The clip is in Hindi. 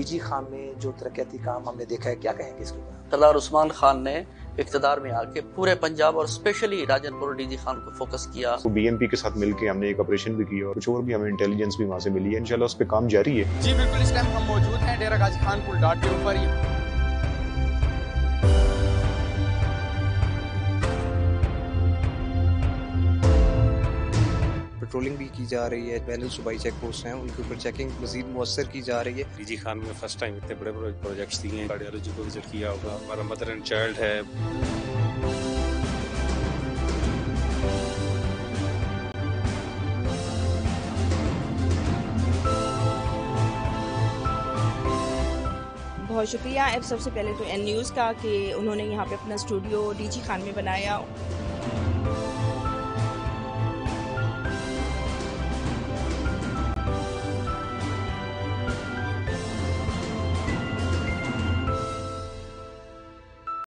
डीजी खान में जो तरक्याती काम हमने देखा है, क्या कहेंगे इसके ऊपर? सरदार उस्मान खान ने इक़्तिदार में आके पूरे पंजाब और स्पेशली राजनपुर डीजी खान को फोकस किया। तो बीएमपी के साथ मिलकर हमने एक ऑपरेशन भी किया और कुछ और भी हमें इंटेलिजेंस भी वहाँ से मिली है। इंशाल्लाह उस पर काम जारी है। जी बिल्कुल, इस टाइम हम मौजूद हैं डेरा गाजी खान पुल डॉट के ऊपर। पेट्रोलिंग भी की जा रही है, बैनल सूबाई चेक पोस्ट हैं उनके ऊपर चेकिंग मजीद मुअस्सर की जा रही है। डीजी खान में फर्स्ट टाइम इतने बड़े बड़े प्रोजेक्ट्स दिए हैं। कार्डियोलॉजी को विजिट किया होगा, हमारा मदर एंड चाइल्ड है। बहुत शुक्रिया। अब सबसे पहले तो एन न्यूज़ का कि उन्होंने यहाँ पे अपना स्टूडियो डीजी खान में बनाया।